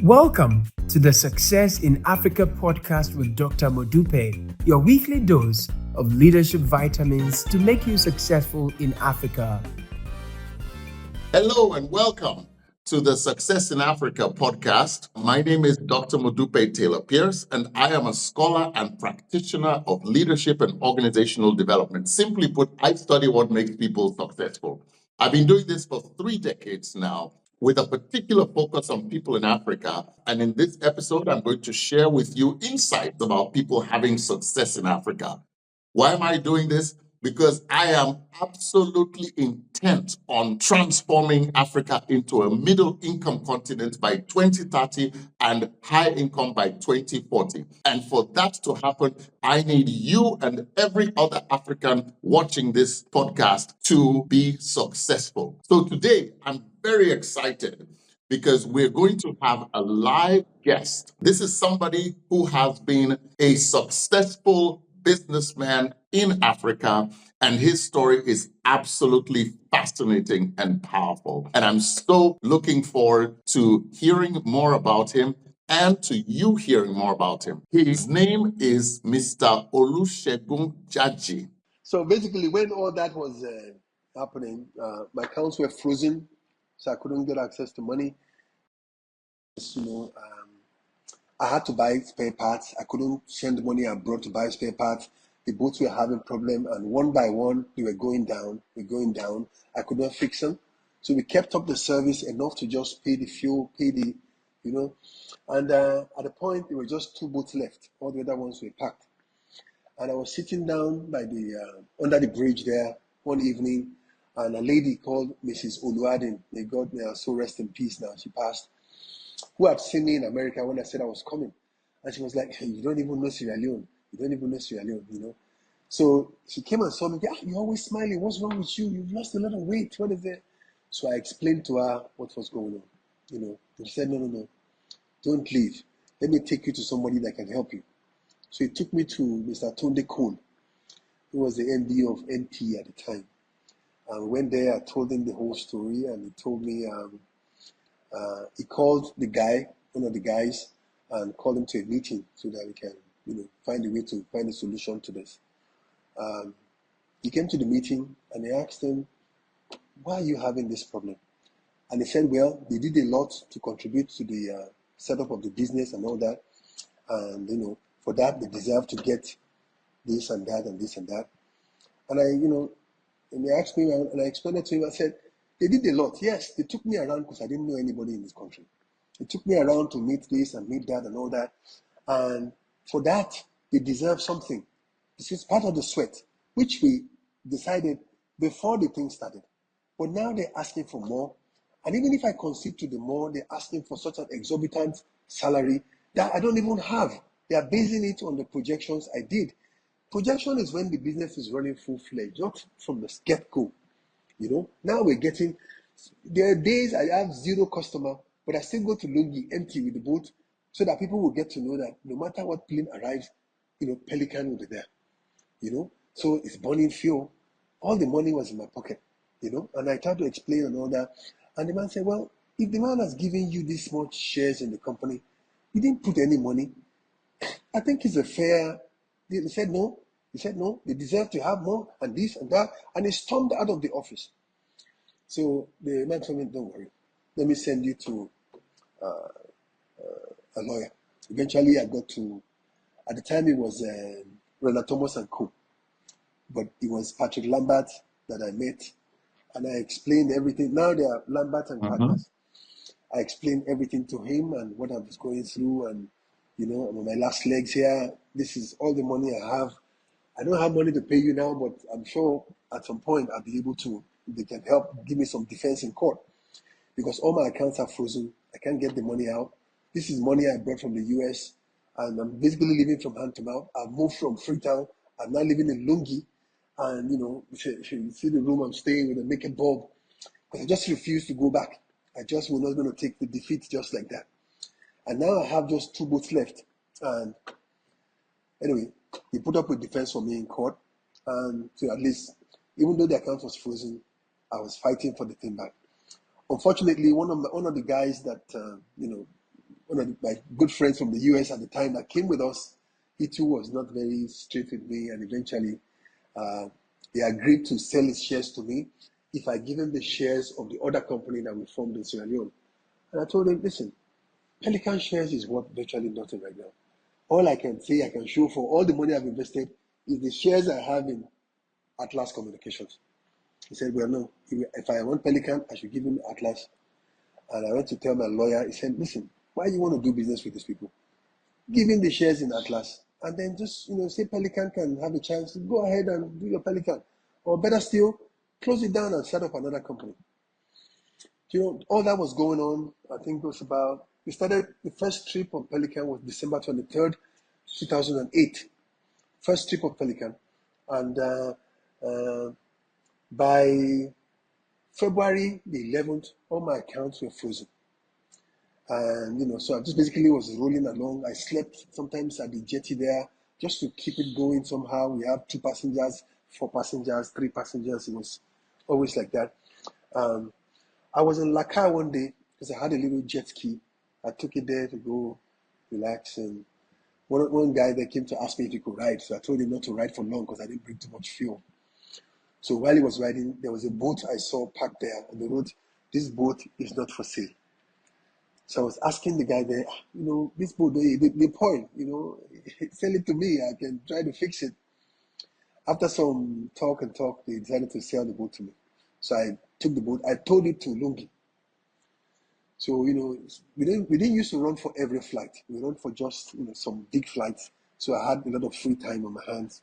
Welcome to the Success in Africa podcast with Dr. Modupe, your weekly dose of leadership vitamins to make you successful in Africa. Hello and welcome to the Success in Africa podcast. My name is Dr. Modupe Taylor Pierce, and I am a scholar and practitioner of leadership and organizational development. Simply put, I study what makes people successful. I've been doing this for 3 decades now, with a particular focus on people in Africa. And in this episode, I'm going to share with you insights about people having success in Africa. Why am I doing this? Because I am absolutely intent on transforming Africa into a middle income continent by 2030 and high income by 2040. And for that to happen, I need you and every other African watching this podcast to be successful. So today, I'm very excited because we're going to have a live guest. This is somebody who has been a successful businessman in Africa, and his story is absolutely fascinating and powerful. And I'm so looking forward to hearing more about him and to you hearing more about him. His name is Mr. Olusegun Jaji. So basically, when all that was happening, my accounts were frozen, so I couldn't get access to money. I had to buy spare parts. I couldn't send money abroad to buy spare parts. The boats were having problem, and one by one, they were going down. I could not fix them. So we kept up the service enough to just pay the fuel, and at the point, there were just 2 boats left. All the other ones were packed. And I was sitting down by the under the bridge there one evening, and a lady called Mrs. Olusegun, may God may her soul rest in peace now, she passed, who had seen me in America when I said I was coming. And she was like, hey, you don't even know Sierra Leone. So she came and saw me, you're always smiling. What's wrong with you? You've lost a lot of weight. What is it? So I explained to her what was going on, And she said, no, don't leave. Let me take you to somebody that can help you. So he took me to Mr. Tunde Cole, who was the MD of NT at the time. And we went there, I told him the whole story, and he told me, he called one of the guys, and called him to a meeting so that we can, find a way to find a solution to this. He came to the meeting, and I asked him, why are you having this problem? And he said, well, they did a lot to contribute to the setup of the business and all that. And, for that, they deserve to get this and that and this and that. And and they asked me, and I explained it to him. I said, they did a lot. Yes, they took me around because I didn't know anybody in this country. They took me around to meet this and meet that and all that. And for that, they deserve something. This is part of the sweat, which we decided before the thing started. But now they're asking for more. And even if I concede to the more, they're asking for such an exorbitant salary that I don't even have. They are basing it on the projections I did. Projection is when the business is running full-fledged, not from the get-go. Now there are days I have 0 customer, but I still go to Lungi empty with the boat so that people will get to know that no matter what plane arrives, Pelican will be there. So it's burning fuel. All the money was in my pocket, and I tried to explain and all that. And the man said, well, if the man has given you this much shares in the company, he didn't put any money. I think it's a fair. He said no. They deserve to have more and this and that. And he stormed out of the office. So the man told me, don't worry. Let me send you to a lawyer. Eventually, I got to, at the time it was Ronald Thomas and Co. But it was Patrick Lambert that I met. And I explained everything. Now they are Lambert and partners. I explained everything to him and what I was going through. And, I'm on my last legs here. This is all the money I have. I don't have money to pay you now, but I'm sure at some point I'll be able to. They can help give me some defense in court because all my accounts are frozen. I can't get the money out. This is money I brought from the US, and I'm basically living from hand to mouth. I've moved from Freetown. I'm now living in Lungi, and you see the room I'm staying with a naked bulb because I just refuse to go back. I just was not going to take the defeat just like that. And now I have just 2 boats left. And anyway, he put up with defense for me in court. And so at least, even though the account was frozen, I was fighting for the thing back. Unfortunately, one of the guys that one of my good friends from the US at the time that came with us, he too was not very straight with me, and eventually he agreed to sell his shares to me if I give him the shares of the other company that we formed in Sierra Leone. And I told him, listen, Pelican shares is worth virtually nothing right now. All I can say, I can show for all the money I've invested is the shares I have in Atlas Communications. He said, well, no, if I want Pelican, I should give him Atlas. And I went to tell my lawyer, he said, listen, why do you want to do business with these people? Give him the shares in Atlas, and then just, say Pelican can have a chance. Go ahead and do your Pelican. Or better still, close it down and set up another company. All that was going on. I think it was we started, the first trip on Pelican was December 23rd, 2008. First trip of Pelican. And by February the 11th, all my accounts were frozen. And, so I just basically was rolling along. I slept sometimes at the jetty there just to keep it going somehow. We have 2 passengers, 4 passengers, 3 passengers. It was always like that. I was in Laka one day because I had a little jet ski. I took it there to go relax. And one guy there came to ask me if he could ride. So I told him not to ride for long because I didn't bring too much fuel. So while he was riding, there was a boat I saw parked there on the road. This boat is not for sale. So I was asking the guy there, this boat, the point, sell it to me. I can try to fix it. After some talk, they decided to sell the boat to me. So I took the boat. I towed it to Lungi. So, we didn't used to run for every flight. We run for just, some big flights. So I had a lot of free time on my hands.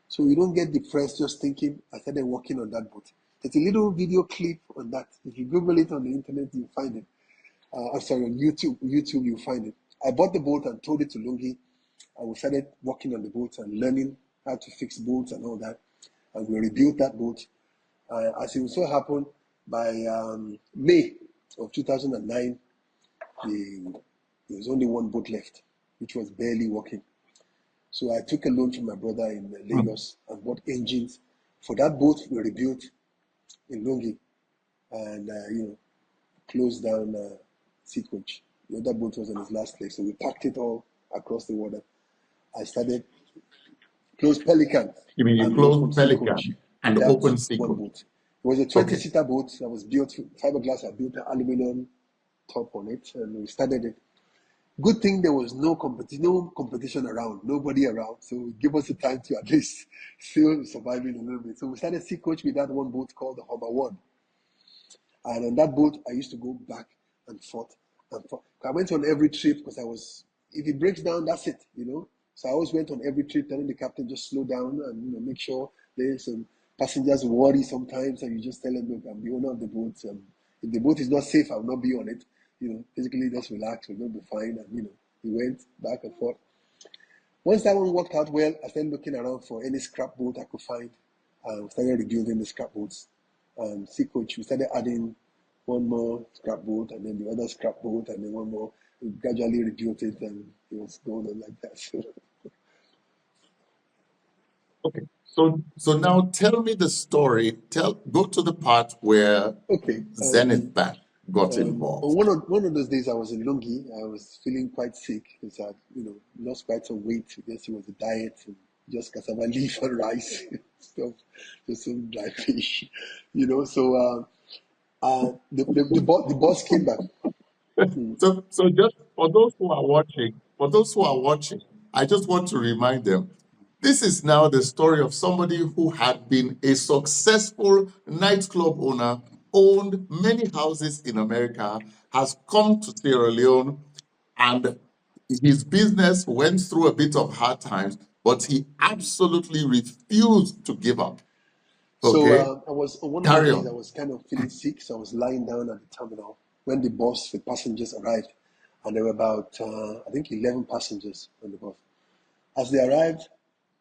So you don't get depressed just thinking. I started working on that boat. There's a little video clip on that. If you Google it on the internet, you'll find it. I'm sorry, on YouTube, you'll find it. I bought the boat and towed it to Lungi, and we started working on the boat and learning how to fix boats and all that. And we rebuilt that boat. As it so happened, by May of 2009, there was only one boat left, which was barely working. So I took a loan from my brother in Lagos and bought engines for that boat. We rebuilt in Lungi, and closed down Sea Coach. The other boat was on its last leg, so we packed it all across the water. I started closed Pelican. You mean you And we opened closed Sea Coach Pelican and with that opened one Sequel? boat. It was a Okay. 20-seater boat that was built fiberglass. I built an aluminum top on it, and we started it. Good thing there was no competition around, nobody around, so it gave us the time to at least still surviving a little bit. So we started Sea Coach with that one boat called the Humber One. And on that boat, I used to go back and forth and forth. I went on every trip because if it breaks down, that's it. So I always went on every trip telling the captain, just slow down and, make sure there's some passengers worry sometimes. And you just tell them, look, I'm the owner of the boat. If the boat is not safe, I will not be on it. Basically just relax, we're going to be fine. And, we went back and forth. Once that one worked out well, I started looking around for any scrap boat I could find. We started rebuilding the scrap boats. Sea Coach, we started adding one more scrap boat and then the other scrap boat and then one more. We gradually rebuilt it and it was going on like that. Okay. So now tell me the story. Go to the part where Okay. Zenith Bank got On involved. one of those days, I was in Lungi. I was feeling quite sick because I, lost quite some weight. I guess it was a diet and just cassava leaf and rice stuff, just some dry fish, So the boss came back. So just for those who are watching, I just want to remind them, this is now the story of somebody who had been a successful nightclub owner, owned many houses in America, has come to Sierra Leone, and his business went through a bit of hard times, but he absolutely refused to give up. So Okay, I was on one of those carry days. I on. was kind of feeling sick, so I was lying down at the terminal when the bus with passengers arrived, and there were about I think 11 passengers on the bus. As they arrived,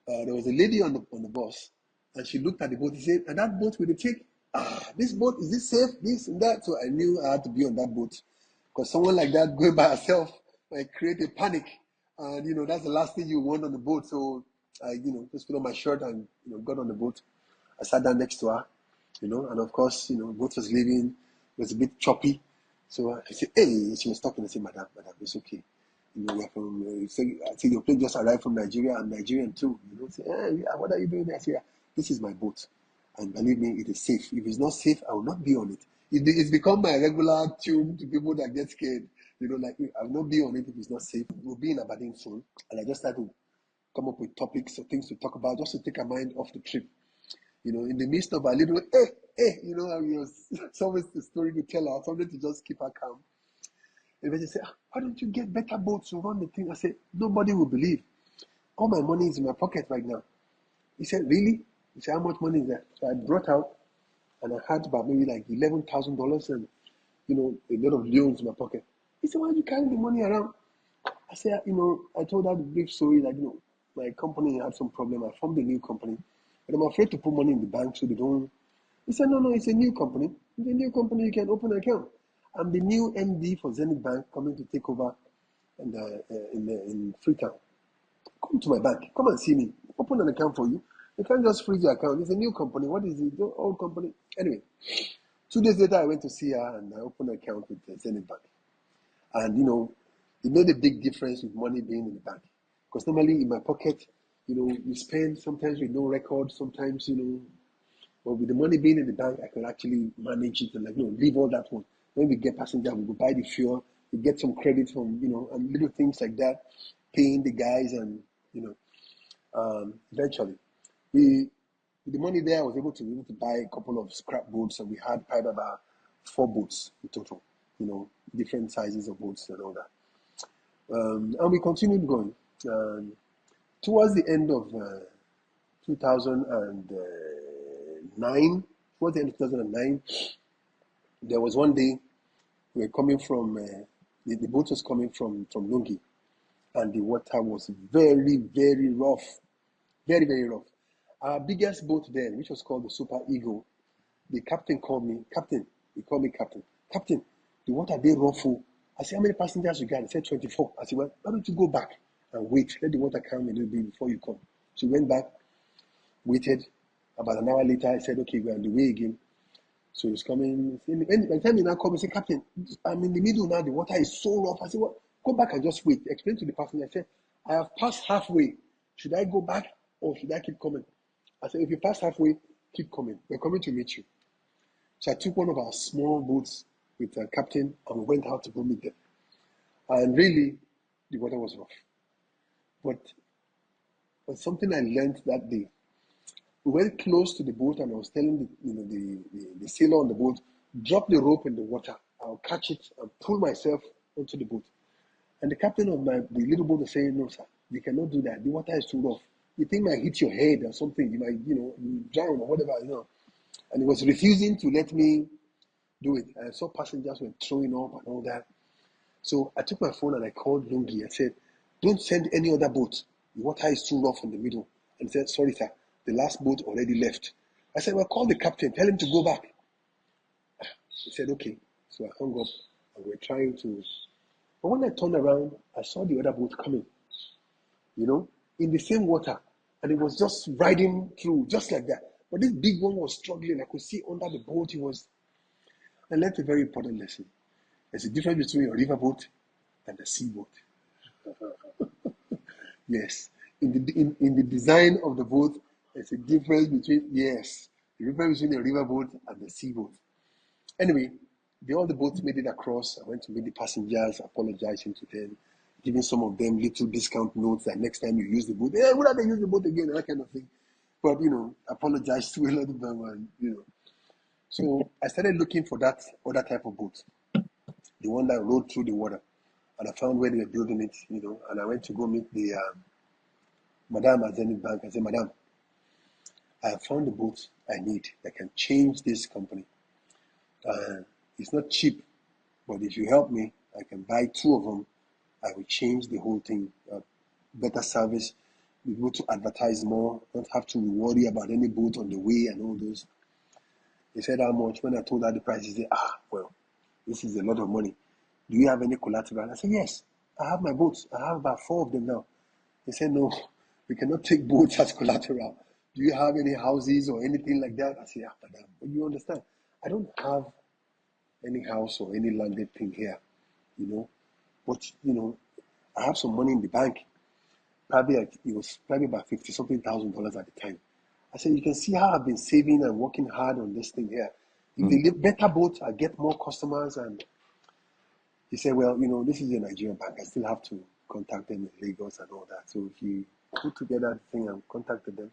there was a lady on the bus, and she looked at the boat. She said, "And that boat with the chick? This boat, is this safe? This and that." So I knew I had to be on that boat because someone like that going by herself might create a panic, and that's the last thing you want on the boat. So I just put on my shirt and got on the boat. I sat down next to her, and of course, boat was leaving. It was a bit choppy, So I said, hey, she was talking. I said, madam, it's okay. We're from, I said, your plane just arrived from Nigeria. I'm Nigerian too. Say, hey, yeah, what are you doing there? I said, yeah, this is my boat. And believe me, it is safe. If it's not safe, I will not be on it. It's become my regular tune to people that get scared. Like, I will not be on it if it's not safe. We'll be in Aberdeen soon. And I just started to come up with topics or things to talk about just to take our mind off the trip. In the midst of a little, it's always the story to tell her, something to just keep her calm. And then they say, why don't you get better boats to run the thing? I said, nobody will believe. All my money is in my pocket right now. He said, really? He said, how much money is that? So I brought out, and I had about maybe like $11,000 and, a lot of loans in my pocket. He said, why are you carrying the money around? I said, I told her the brief story that, my company had some problem. I formed a new company, but I'm afraid to put money in the bank so they don't. He said, no, it's a new company. It's a new company, you can open an account. I'm the new MD for Zenith Bank coming to take over in Freetown. Come to my bank. Come and see me. Open an account for you. You can't just freeze your account. It's a new company. What is it? The old company. Anyway, 2 days later, I went to see her and I opened an account with Zenith Bank. And, it made a big difference with money being in the bank. Because normally in my pocket, you spend sometimes with no record, sometimes, but with the money being in the bank, I can actually manage it and leave all that one. When we get passenger, we go buy the fuel, we get some credit from, and little things like that, paying the guys and, eventually. With the money there, I was able to buy a couple of scrap boats, and we had probably about 4 boats in total, different sizes of boats and all that. And we continued going. Towards the end of 2009, there was one day we were coming from, the boat was coming from Lungi, and the water was very, very rough. Very, very rough. Our biggest boat then, which was called the Super Eagle, the captain called me, Captain, he called me Captain. Captain, the water dey rough. I said, how many passengers you got? He said, 24. I said, well, why don't you go back and wait? Let the water calm a little bit before you come. So we went back, waited. About an hour later, I said, okay, we're on the way again. So he's coming. By the time he now called me, he said, Captain, I'm in the middle now. The water is so rough. I said, well, go back and just wait. Explain to the passenger. I said, I have passed halfway. Should I go back or should I keep coming? I said, if you pass halfway, keep coming. We're coming to meet you. So I took one of our small boats with the captain and we went out to go meet them. And really, the water was rough. But something I learned that day. We went close to the boat and I was telling the sailor on the boat, drop the rope in the water. I'll catch it and pull myself onto the boat. And the captain of the little boat was saying, no, sir, you cannot do that. The water is too rough. You think might hit your head or something. You might, you drown or whatever, And he was refusing to let me do it. I saw passengers were throwing up and all that. So I took my phone and I called Lungi. I said, don't send any other boat. The water is too rough in the middle. And he said, sorry, sir, the last boat already left. I said, well, call the captain. Tell him to go back. He said, okay. So I hung up and we're trying to. But when I turned around, I saw the other boat coming, in the same water. And it was just riding through, just like that. But this big one was struggling. I could see under the boat, I learned a very important lesson. There's a difference between a river boat and a sea boat. Yes. In the design of the boat, there's a difference between, the difference between a river boat and a sea boat. Anyway, all the boats made it across. I went to meet the passengers, apologizing to them, giving some of them little discount notes that next time you use the boat, hey, would I use the boat again, that kind of thing. But, apologize to a lot of them, and, So I started looking for that other type of boat, the one that rode through the water. And I found where they were building it, and I went to go meet the Madam at Zenith Bank. I said, Madam, I have found the boat I need that can change this company. It's not cheap, but if you help me, I can buy 2 of them. I will change the whole thing. Better service, be able to advertise more, not have to worry about any boat on the way and all those. He said, how much? When I told her the price, he said, well, this is a lot of money. Do you have any collateral? I said, yes, I have my boats. I have about 4 of them now. He said, no, we cannot take boats as collateral. Do you have any houses or anything like that? I said, madam, but you understand, I don't have any house or any landed thing here, you know. But I have some money in the bank. Probably it was probably about 50 something $1,000 at the time. I said, you can see how I've been saving and working hard on this thing here. If they live better boat, I get more customers. And he said, well, this is a Nigerian bank. I still have to contact them in Lagos and all that. So he put together the thing and contacted them.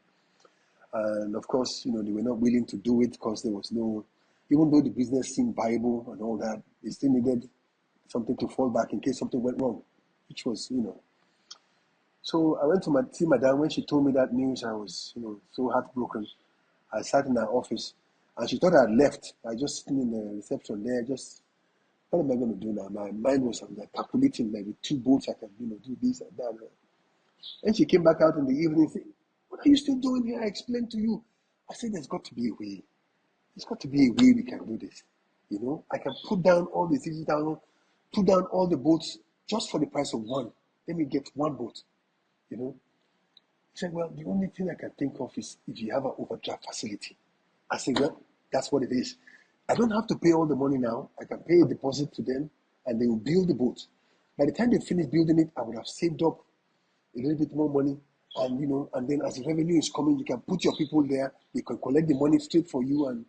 And of course, they were not willing to do it because there was no, even though the business seemed viable and all that, they still needed something to fall back in case something went wrong, which was, So I went to see Madame. When she told me that news, I was, so heartbroken. I sat in her office, and she thought I had left. I just sitting in the reception there, just, what am I going to do now? My mind was like calculating maybe 2 boats I can, do this and that. And she came back out in the evening saying, what are you still doing here? I explained to you. I said, there's got to be a way. There's got to be a way we can do this. I can put down all the 60,000, put down all the boats just for the price of one. Let me get one boat. He said, well, the only thing I can think of is if you have an overdraft facility. I said, well, that's what it is. I don't have to pay all the money now. I can pay a deposit to them and they will build the boat. By the time they finish building it, I would have saved up a little bit more money. And then as the revenue is coming, you can put your people there. They can collect the money straight for you. And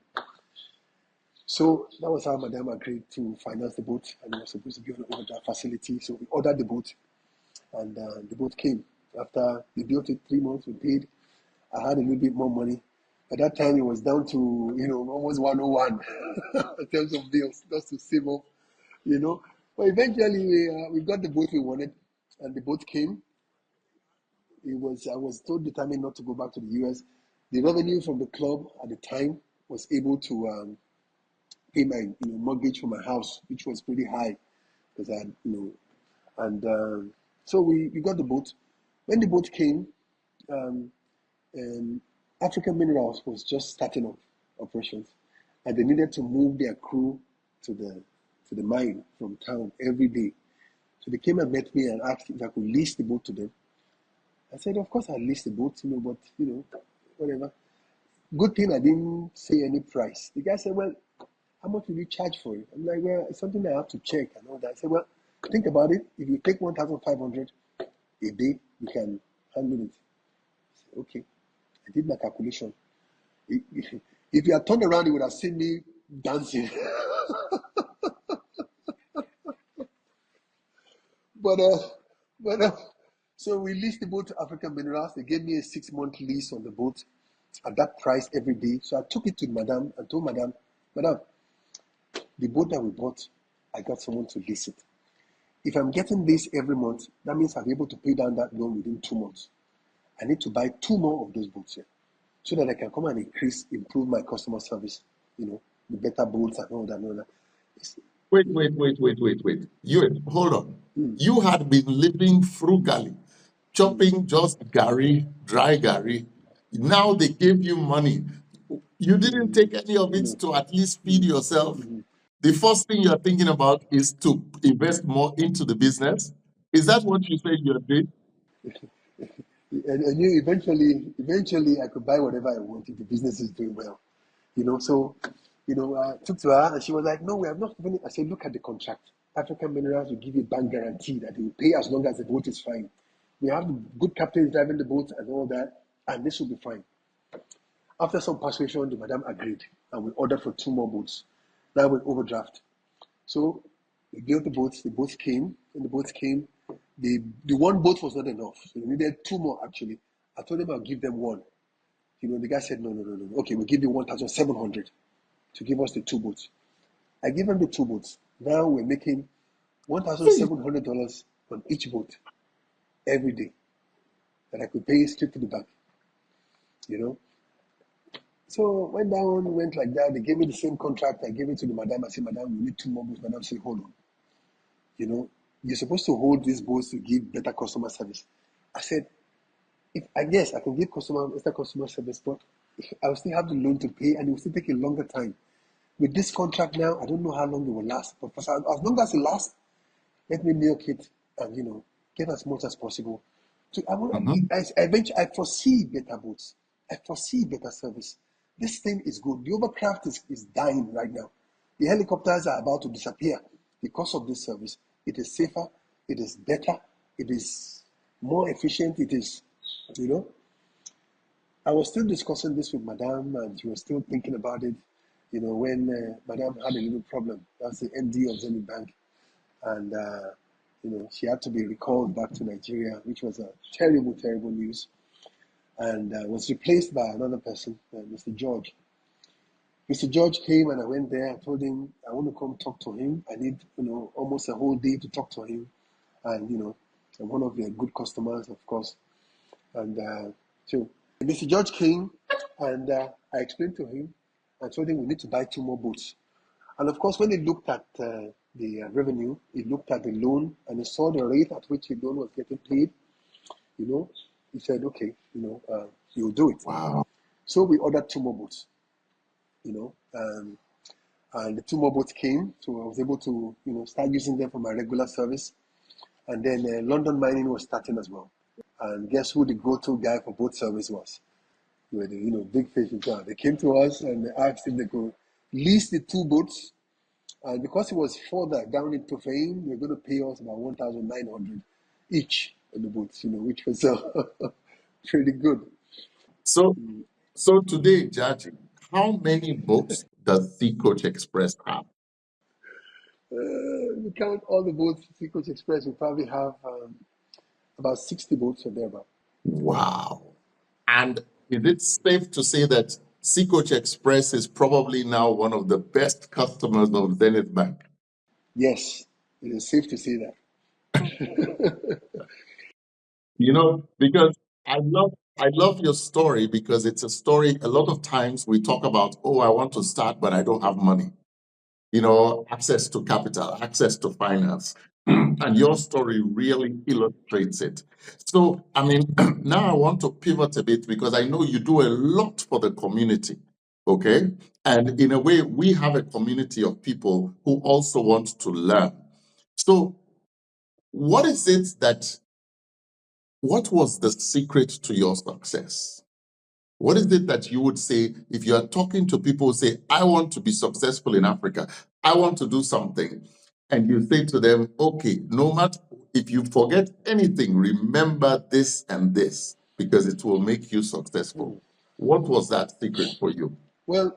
so that was how Madame agreed to finance the boat. And it was supposed to be on an overdraft facility. So we ordered the boat and the boat came. After we built it 3 months, we paid. I had a little bit more money. By that time, it was down to, almost 101 in terms of bills, just to save up, But eventually, we got the boat we wanted, and the boat came. I was so determined not to go back to the US. The revenue from the club at the time was able to pay my mortgage for my house, which was pretty high, because I and so we got the boat. When the boat came, African Minerals was just starting up operations, and they needed to move their crew to the mine from town every day. So they came and met me and asked if I could lease the boat to them. I said, of course I'll lease the boat, but whatever. Good thing I didn't say any price. The guy said, well, how much will you charge for it? I'm like, well, it's something I have to check and all that. I said, well, think about it. If you take 1,500 a day, you can handle it. I said, okay. I did my calculation. If you had turned around, you would have seen me dancing. but so we leased the boat to African Minerals. They gave me a 6-month lease on the boat at that price every day. So I took it to Madame and told Madame, the boat that we bought, I got someone to lease it. If I'm getting this every month, that means I'll be able to pay down that loan within 2 months. I need to buy 2 more of those boats here so that I can come and improve my customer service, the better boats and all that. Wait. You hold on. You had been living frugally, chopping just gari, dry gari. Now they gave you money. You didn't take any of it to at least feed yourself. The first thing you're thinking about is to invest more into the business. Is that what you said you did? And eventually I could buy whatever I wanted. The business is doing well, So, I took to her and she was like, no, we have not given it. I said, look at the contract. African Minerals will give you a bank guarantee that they will pay as long as the boat is fine. We have good captains driving the boat and all that, and this will be fine. After some persuasion, the madam agreed, and we ordered for 2 more boats. Now with overdraft. So we built the boats. The boats came. When the boats came, the one boat was not enough. So we needed 2 more actually. I told them I'll give them 1. The guy said, no. Okay, we'll give you 1,700 to give us the 2 boats. I gave them the 2 boats. Now we're making $1,700 on each boat every day that I could pay straight to the bank. So went like that. They gave me the same contract. I gave it to the madam. I said, madam, we need 2 more boats. Madam said, hold on. You're supposed to hold these boats to give better customer service. I said, I guess I can give better customer service, but I will still have the loan to pay and it will still take a longer time. With this contract now, I don't know how long it will last, but as long as it lasts, let me milk it and get as much as possible. So I foresee better boats. I foresee better service. This thing is good. The overcraft is dying right now. The helicopters are about to disappear because of this service. It is safer, it is better, it is more efficient, it is, you know. I was still discussing this with Madame, and she was still thinking about it, when Madame had a little problem. That's the MD of Zenith Bank. And, she had to be recalled back to Nigeria, which was a terrible, terrible news. And was replaced by another person, Mr. George. Mr. George came and I went there. I told him I want to come talk to him. I need, almost a whole day to talk to him. And, I'm one of their good customers, of course. And so Mr. George came and I explained to him. I told him we need to buy 2 more boats. And of course, when he looked at the revenue, he looked at the loan and he saw the rate at which the loan was getting paid. He said, okay, you'll do it. Wow. So we ordered 2 more boats, and the 2 more boats came. So I was able to, start using them for my regular service. And then London Mining was starting as well. And guess who the go-to guy for boat service was? Were the, big fish in town. They came to us and they asked if they could lease the 2 boats. And because it was further down into Fame, they're going to pay us about 1,900 each on the boats, which was pretty good. So, so today, Jaji, how many boats does Sea Coach Express have? We count all the boats, Sea Coach Express, we probably have about 60 boats or thereabout. Wow. And is it safe to say that Sea Coach Express is probably now one of the best customers of Zenith Bank? Yes, it is safe to say that. Because I love your story, because it's a story. A lot of times we talk about, oh, I want to start, but I don't have money. Access to capital, access to finance. And your story really illustrates it. So, now I want to pivot a bit, because I know you do a lot for the community. Okay. And in a way, we have a community of people who also want to learn. So, what was the secret to your success? What is it that you would say if you are talking to people who say, I want to be successful in Africa, I want to do something, and you say to them, okay, no matter if you forget anything, remember this and this, because it will make you successful. What was that secret for you? Well,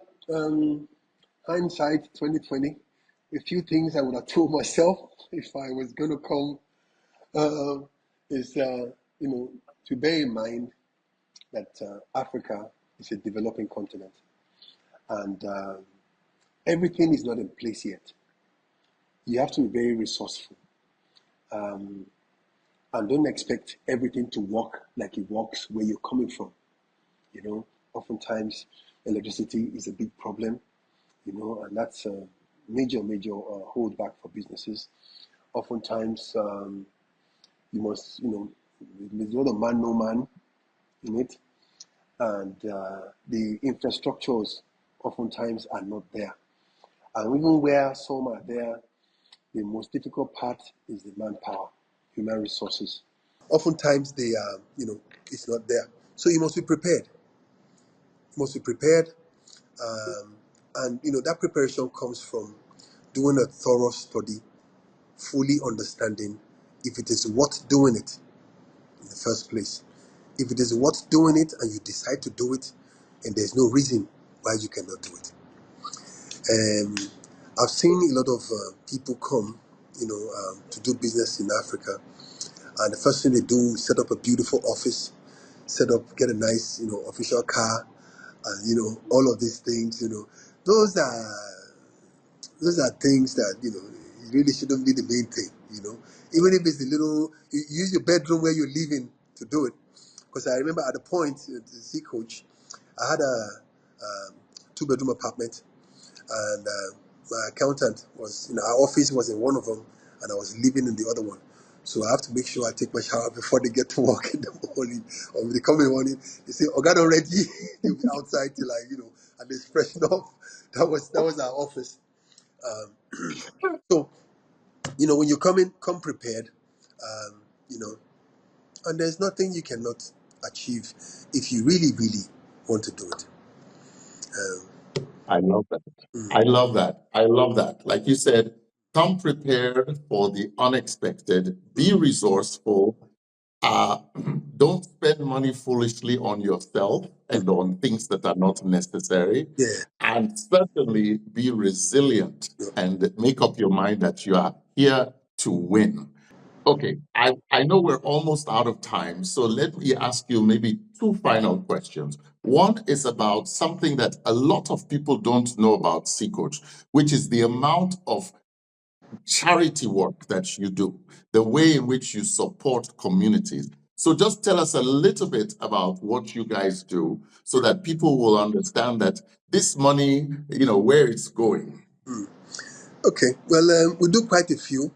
hindsight 2020, a few things I would have told myself if I was going to come is, to bear in mind that Africa is a developing continent and everything is not in place yet. You have to be very resourceful and don't expect everything to work like it works where you're coming from. Oftentimes electricity is a big problem, and that's a major holdback for businesses. Oftentimes, you must, there's a lot of man, no man in it, and the infrastructures oftentimes are not there. And even where some are there, the most difficult part is the manpower, human resources. Oftentimes they are, it's not there. So you must be prepared. You must be prepared. And that preparation comes from doing a thorough study, fully understanding if it is worth doing it in the first place. If it is worth doing it and you decide to do it, and there's no reason why you cannot do it. I've seen a lot of people come, to do business in Africa, and the first thing they do is set up a beautiful office, get a nice, official car, and all of these things. Those are things that really shouldn't be the main thing. Even if it's the little, you use your bedroom where you're living to do it. Because I remember at the point at the Sea Coach, I had a 2-bedroom apartment, and my accountant was, our office was in one of them, and I was living in the other one. So I have to make sure I take my shower before they get to work in the morning. Or when they come in the morning, they say, "Oh, God, already." They'll be outside till and they freshen off. That was our office. So when you come prepared, um, you know, and there's nothing you cannot achieve if you really, really want to do it. I love that. Mm. I love that. I love that. Like you said, come prepared for the unexpected, be resourceful. Uh, don't spend money foolishly on yourself and on things that are not necessary. Yeah. And certainly be resilient Yeah. and make up your mind that you are here to win. Okay, I know we're almost out of time, so let me ask you maybe two final questions. One is about something that a lot of people don't know about Sea Coach, which is the amount of charity work that you do, the way in which you support communities. So just tell us a little bit about what you guys do so that people will understand that this money, where it's going. Mm. Okay. Well, we do quite a few,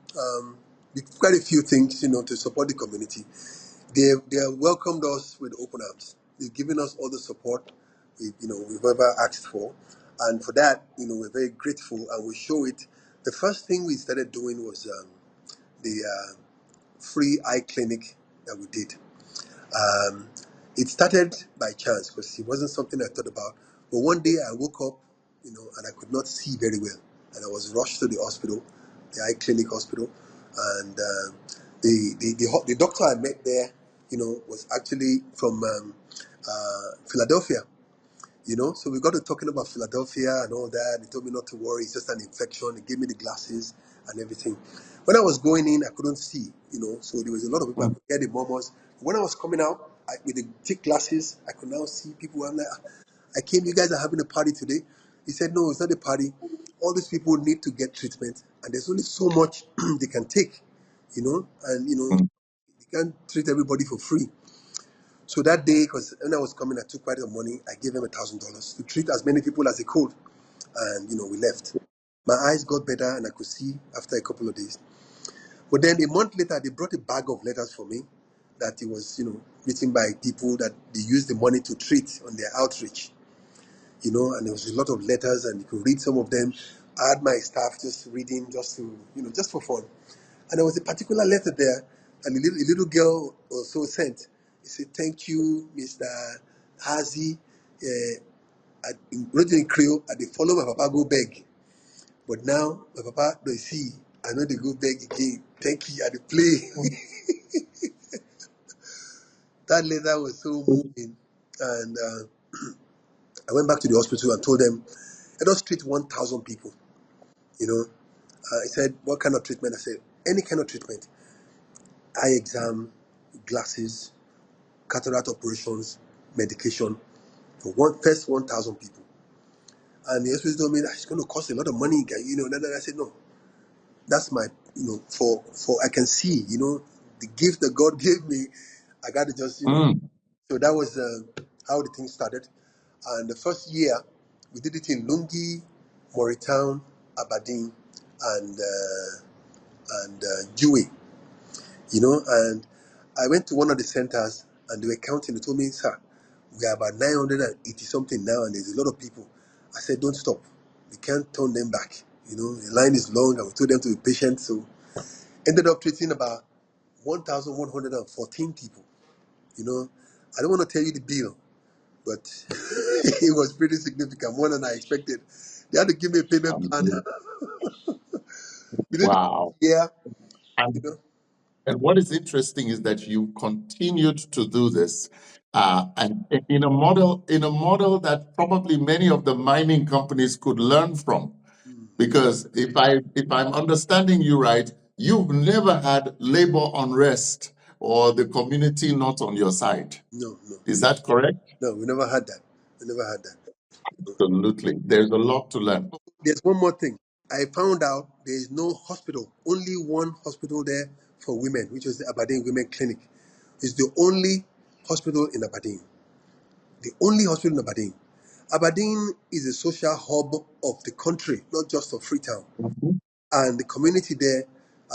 quite a few things, to support the community. They have welcomed us with open arms. They've given us all the support we've ever asked for, and for that, we're very grateful, and we show it. The first thing we started doing was the free eye clinic that we did. Um, it started by chance because it wasn't something I thought about. But one day I woke up, and I could not see very well, and I was rushed to the hospital, the eye clinic hospital, and the doctor I met there, was actually from Philadelphia. So we got to talking about Philadelphia and all that. He told me not to worry, it's just an infection. He gave me the glasses and everything. When I was going in, I couldn't see, so there was a lot of people. I could hear the murmurs. When I was coming out with the thick glasses, I could now see people. I'm like, I came, you guys are having a party today. He said, no, it's not a party. All these people need to get treatment, and there's only so much they can take, and, you can't treat everybody for free. So that day, because when I was coming, I took quite a money. I gave him $1,000 to treat as many people as he could, and we left. My eyes got better, and I could see after a couple of days. But then a month later, they brought a bag of letters for me that it was, written by people that they used the money to treat on their outreach. And there was a lot of letters, and you could read some of them. I had my staff just reading, just to, just for fun. And there was a particular letter there, and a little girl also sent. He said, "Thank you, Mr. Hazi. Wrote in Creole, and they follow my papa go beg. But now my papa don't see. I know they go beg again. Thank you, at the play." That letter was so moving, and I went back to the hospital and told them, "Let us treat 1,000 people." He said, "What kind of treatment?" I said, "Any kind of treatment. Eye exam, glasses, cataract operations, medication for first 1,000 people." And the hospital told me that it's going to cost a lot of money. And I said, "No, that's my, for I can see, the gift that God gave me. I got to just, Mm. So that was how the thing started. And the first year, we did it in Lungi, Moritown, Aberdeen, and Dewey. And I went to one of the centers, and they were counting. They told me, "Sir, we are about 980 something now, and there's a lot of people." I said, "Don't stop. We can't turn them back. The line is long, and we told them to be patient." So ended up treating about 1,114 people. I don't want to tell you the bill, but it was pretty significant, more than I expected. They had to give me a payment plan. We did it Wow. yeah, And And what is interesting is that you continued to do this, and in a model that probably many of the mining companies could learn from. Because if I'm understanding you right, you've never had labor unrest or the community not on your side. No, no, Is that correct? no, we never had that. We never had that. Absolutely. There's a lot to learn. There's one more thing. I found out there is no hospital, only one hospital there for women, which was the Aberdeen Women Clinic. It's the only hospital in Aberdeen. The only hospital in Aberdeen. Aberdeen is a social hub of the country, not just of Freetown. Mhm. And the community there,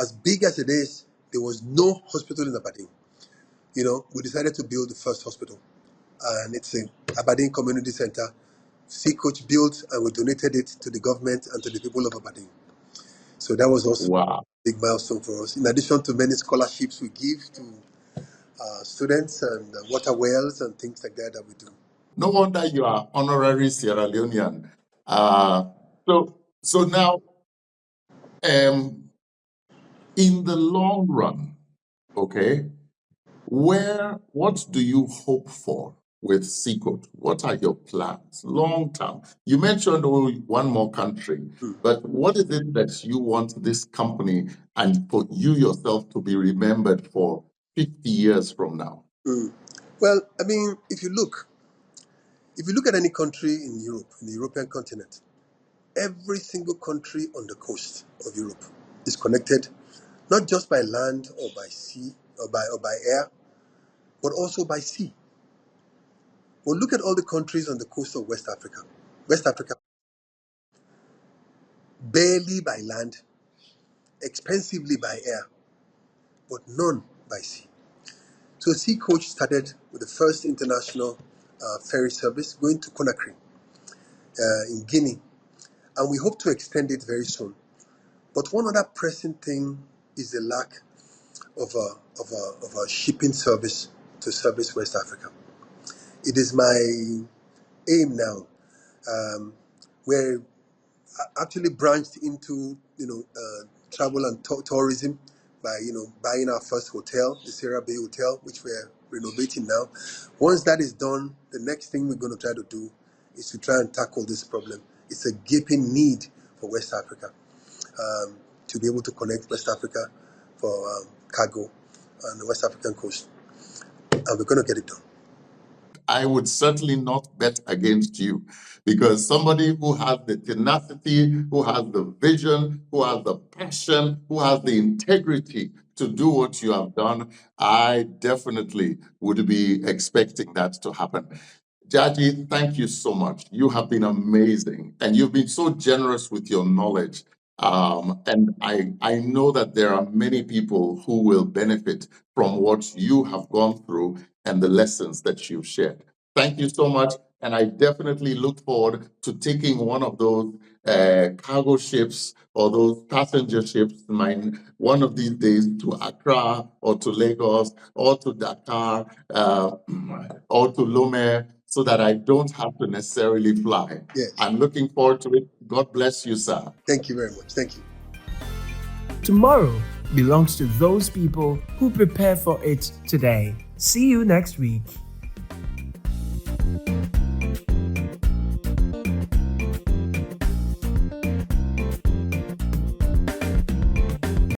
as big as it is, there was no hospital in Aberdeen. We decided to build the first hospital, and it's in Aberdeen Community Center. Sea Coach built, and we donated it to the government and to the people of Aberdeen. So that was also a Wow. big milestone for us. In addition to many scholarships we give to students and water wells and things like that we do. No wonder you are honorary Sierra Leonean. Uh, so now, um, in the long run, okay, what do you hope for with Seacoast? What are your plans long term? You mentioned one more country, but what is it that you want this company and for you yourself to be remembered for 50 years from now? Well, I mean, if you look at any country in Europe, in the European continent, every single country on the coast of Europe is connected not just by land or by sea or by air, but also by sea. Well, look at all the countries on the coast of West Africa. West Africa, barely by land, expensively by air, but none by sea. So Sea Coach started with the first international ferry service going to Conakry in Guinea, and we hope to extend it very soon. But one other pressing thing is the lack of a shipping service to service West Africa. It is my aim now, where I actually branched into travel and tourism by buying our first hotel, the Sierra Bay Hotel, which we're renovating now. Once that is done, the next thing we're going to try to do is to try and tackle this problem. It's a gaping need for West Africa, to be able to connect West Africa for cargo on the West African coast, and we're going to get it done. I would certainly not bet against you, because somebody who has the tenacity, who has the vision, who has the passion, who has the integrity to do what you have done, I definitely would be expecting that to happen. Jaji, thank you so much. You have been amazing, and you've been so generous with your knowledge. And I know that there are many people who will benefit from what you have gone through and the lessons that you've shared. Thank you so much. And I definitely look forward to taking one of those cargo ships or those passenger ships one of these days to Accra or to Lagos or to Dakar or to Lome, so that I don't have to necessarily fly. Yes. I'm looking forward to it. God bless you, sir. Thank you very much. Thank you. Tomorrow belongs to those people who prepare for it today. See you next week.